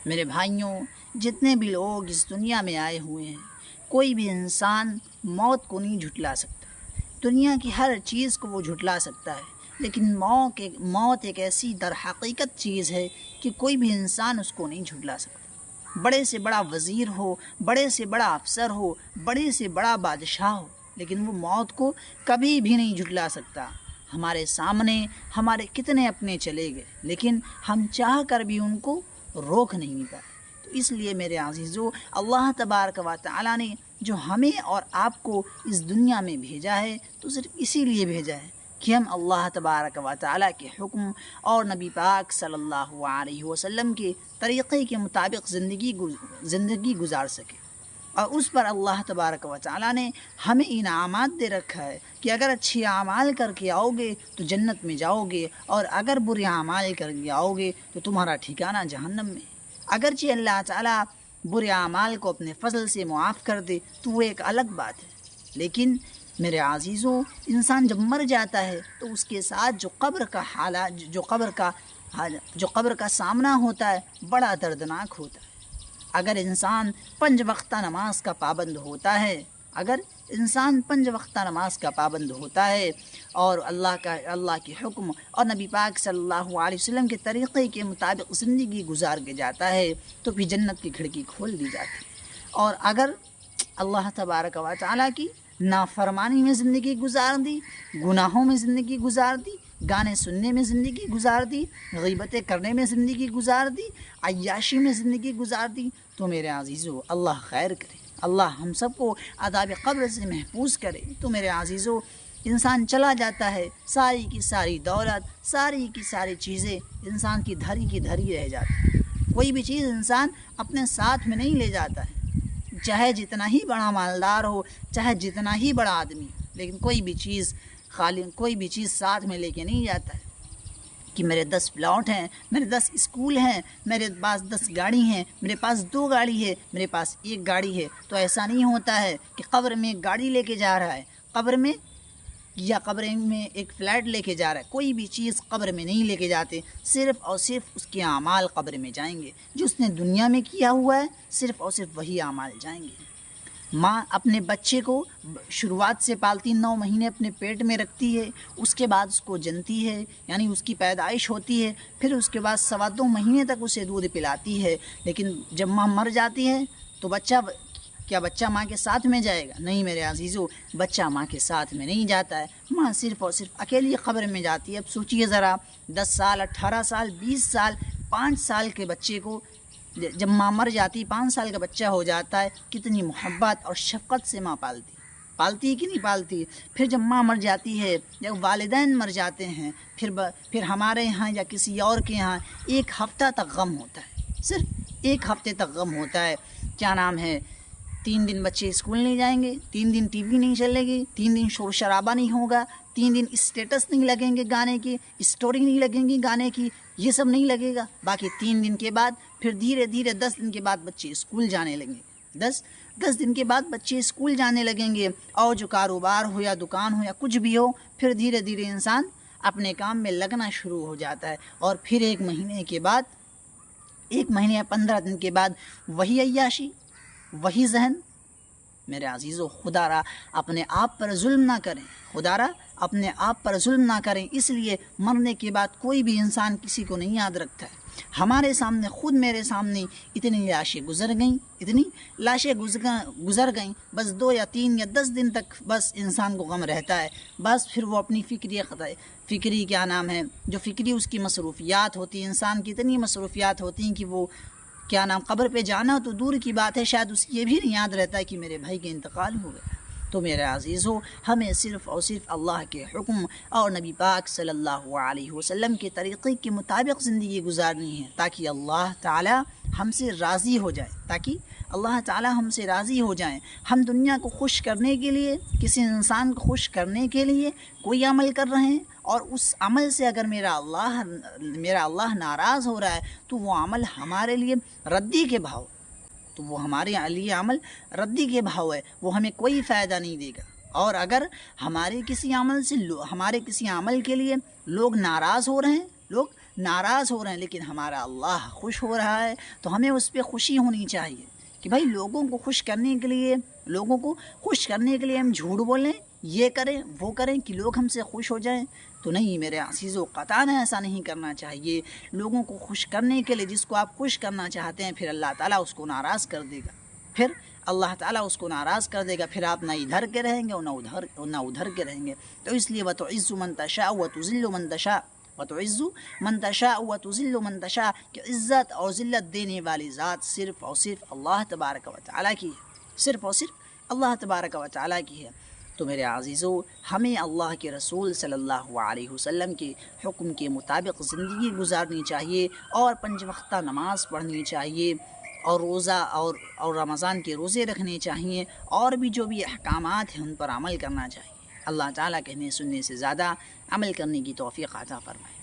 میرے بھائیوں، جتنے بھی لوگ اس دنیا میں آئے ہوئے ہیں، کوئی بھی انسان موت کو نہیں جھٹلا سکتا۔ دنیا کی ہر چیز کو وہ جھٹلا سکتا ہے، لیکن موت ایک ایسی در حقیقت چیز ہے کہ کوئی بھی انسان اس کو نہیں جھٹلا سکتا۔ بڑے سے بڑا وزیر ہو، بڑے سے بڑا افسر ہو، بڑے سے بڑا بادشاہ ہو، لیکن وہ موت کو کبھی بھی نہیں جھٹلا سکتا۔ ہمارے سامنے ہمارے کتنے اپنے چلے گئے، لیکن ہم چاہ کر بھی ان کو روک نہیں پائے۔ تو اس لیے میرے عزیزو، اللہ تبارک و تعالیٰ نے جو ہمیں اور آپ کو اس دنیا میں بھیجا ہے تو صرف اسی لیے بھیجا ہے کہ ہم اللہ تبارک و تعالیٰ کے حکم اور نبی پاک صلی اللہ علیہ وسلم کے طریقے کے مطابق زندگی گزار سکیں۔ اور اس پر اللہ تبارک و تعالیٰ نے ہمیں انعامات دے رکھا ہے کہ اگر اچھی اعمال کر کے آؤ گے تو جنت میں جاؤ گے، اور اگر برے اعمال کر کے آؤ گے تو تمہارا ٹھکانہ جہنم میں۔ اگرچہ اللہ تعالیٰ برے اعمال کو اپنے فضل سے معاف کر دے تو وہ ایک الگ بات ہے، لیکن میرے عزیزوں، انسان جب مر جاتا ہے تو اس کے ساتھ جو قبر کا سامنا ہوتا ہے بڑا دردناک ہوتا ہے۔ اگر انسان 5 وقتہ نماز کا پابند ہوتا ہے، اور اللہ کے حکم اور نبی پاک صلی اللہ علیہ وسلم کے طریقے کے مطابق زندگی گزار کے جاتا ہے تو پھر جنت کی کھڑکی کھول دی جاتی ہے۔ اور اگر اللہ تبارک و تعالیٰ کی نافرمانی میں زندگی گزار دی، گناہوں میں زندگی گزار دی، گانے سننے میں زندگی گزار دی، غیبتیں کرنے میں زندگی گزار دی، عیاشی میں زندگی گزار دی، تو میرے عزیزو اللہ خیر کرے، اللہ ہم سب کو عذاب قبر سے محفوظ کرے۔ تو میرے عزیزو، انسان چلا جاتا ہے، ساری کی ساری دولت، ساری کی ساری چیزیں انسان کی دھری رہ جاتی ہے۔ کوئی بھی چیز انسان اپنے ساتھ میں نہیں لے جاتا ہے، چاہے جتنا ہی بڑا مالدار ہو، چاہے جتنا ہی بڑا آدمی ہو، لیکن کوئی بھی چیز ساتھ میں لے کے نہیں جاتا ہے کہ میرے 10 پلاٹ ہیں، میرے 10 اسکول ہیں، میرے پاس 10 گاڑی ہیں، میرے پاس 2 گاڑی ہے، میرے پاس 1 گاڑی ہے۔ تو ایسا نہیں ہوتا ہے کہ قبر میں ایک گاڑی لے کے جا رہا ہے، قبر میں ایک فلیٹ لے کے جا رہا ہے۔ کوئی بھی چیز قبر میں نہیں لے کے جاتے، صرف اور صرف اس کے اعمال قبر میں جائیں گے۔ جو اس نے دنیا میں کیا ہوا ہے صرف اور صرف وہی اعمال جائیں گے۔ ماں اپنے بچے کو شروعات سے پالتی، 9 مہینے اپنے پیٹ میں رکھتی ہے، اس کے بعد اس کو جنتی ہے، یعنی اس کی پیدائش ہوتی ہے، پھر اس کے بعد 2.25 مہینے تک اسے دودھ پلاتی ہے۔ لیکن جب ماں مر جاتی ہے تو بچہ ماں کے ساتھ میں جائے گا؟ نہیں میرے عزیزو، بچہ ماں کے ساتھ میں نہیں جاتا ہے، ماں صرف اور صرف اکیلی قبر میں جاتی ہے۔ اب سوچئے ذرا، 10 سال، 18 سال، 20 سال، 5 سال کے بچے کو جب ماں مر جاتی، 5 سال کا بچہ ہو جاتا ہے، کتنی محبت اور شفقت سے ماں پالتی ہے کہ نہیں پالتی؟ پھر جب ماں مر جاتی ہے، جب والدین مر جاتے ہیں، پھر ہمارے یہاں یا کسی اور کے یہاں 1 ہفتہ تک غم ہوتا ہے، صرف 1 ہفتے تک غم ہوتا ہے۔ کیا نام ہے، 3 دن بچے اسکول نہیں جائیں گے، 3 دن ٹی وی نہیں چلے گی، 3 دن شور شرابہ نہیں ہوگا، 3 دن اسٹیٹس نہیں لگیں گے گانے کی، اسٹوری نہیں لگیں گی گانے کی، یہ سب نہیں لگے گا۔ باقی 3 دن کے بعد پھر دھیرے 10 دن کے بعد بچے اسکول جانے لگیں گے، 10 دن کے بعد بچے اسکول جانے لگیں گے، اور جو کاروبار ہو یا دکان ہو یا کچھ بھی ہو، پھر دھیرے انسان اپنے کام میں لگنا شروع ہو جاتا ہے، اور پھر 1 مہینے کے بعد، 1 مہینے یا 15 دن کے بعد وہی عیاشی، وہی ذہن۔ میرے عزیزو، خدا را اپنے آپ پر ظلم نہ کریں، خدا را اپنے آپ پر ظلم نہ کریں۔ اس لیے مرنے کے بعد کوئی بھی انسان کسی کو نہیں یاد رکھتا ہے۔ ہمارے سامنے، خود میرے سامنے اتنی لاشیں گزر گئیں، بس 2 یا 3 یا 10 دن تک بس انسان کو غم رہتا ہے، بس پھر وہ اپنی فکری کیا نام ہے، جو فکری اس کی مصروفیات ہوتی ہیں، انسان کی اتنی مصروفیات ہوتی ہیں کہ وہ کیا نام، قبر پہ جانا تو دور کی بات ہے، شاید اسے یہ بھی نہیں یاد رہتا ہے کہ میرے بھائی کا انتقال ہو گیا۔ تو میرے عزیزو، ہمیں صرف اور صرف اللہ کے حکم اور نبی پاک صلی اللہ علیہ وسلم کے طریقے کے مطابق زندگی گزارنی ہے، تاکہ اللہ تعالی ہم سے راضی ہو جائیں۔ ہم دنیا کو خوش کرنے کے لیے، کسی انسان کو خوش کرنے کے لیے کوئی عمل کر رہے ہیں، اور اس عمل سے اگر میرا اللہ ناراض ہو رہا ہے تو وہ عمل ہمارے لیے ردی کے بھاؤ، تو وہ ہمارے لیے عمل ردی کے بھاؤ ہے، وہ ہمیں کوئی فائدہ نہیں دے گا۔ اور اگر ہمارے کسی عمل کے لیے لوگ ناراض ہو رہے ہیں، لوگ ناراض ہو رہے ہیں لیکن ہمارا اللہ خوش ہو رہا ہے، تو ہمیں اس پہ خوشی ہونی چاہیے کہ بھائی لوگوں کو خوش کرنے کے لیے ہم جھوٹ بولیں، یہ کریں وہ کریں کہ لوگ ہم سے خوش ہو جائیں. تو نہیں میرے عزیزو، قطعاً ایسا نہیں کرنا چاہیے. لوگوں کو خوش کرنے کے لیے جس کو آپ خوش کرنا چاہتے ہیں، پھر اللہ تعالیٰ اس کو ناراض کر دے گا، پھر آپ نہ ادھر کے رہیں گے اور نہ ادھر کے رہیں گے. تو اس لیے وَتُعِزُّ مَن تَشَاءُ وَتُذِلُّ مَن تَشَاءُ وَتُعِزُّ مَن تَشَاءُ وَتُذِلُّ مَن تَشَاءُ کہ عزت اور ذلت دینے والی ذات صرف اور صرف اللہ تبارک و تعالیٰ کی ہے، صرف اور صرف اللہ تبارک و تعالیٰ کی ہے. تو میرے عزیزو، ہمیں اللہ کے رسول صلی اللہ علیہ وسلم کے حکم کے مطابق زندگی گزارنی چاہیے، اور 5 وقتہ نماز پڑھنی چاہیے، اور روزہ اور رمضان کے روزے رکھنے چاہیے، اور بھی جو بھی احکامات ہیں ان پر عمل کرنا چاہیے. اللہ تعالیٰ کہنے سننے سے زیادہ عمل کرنے کی توفیق عطا فرمائے.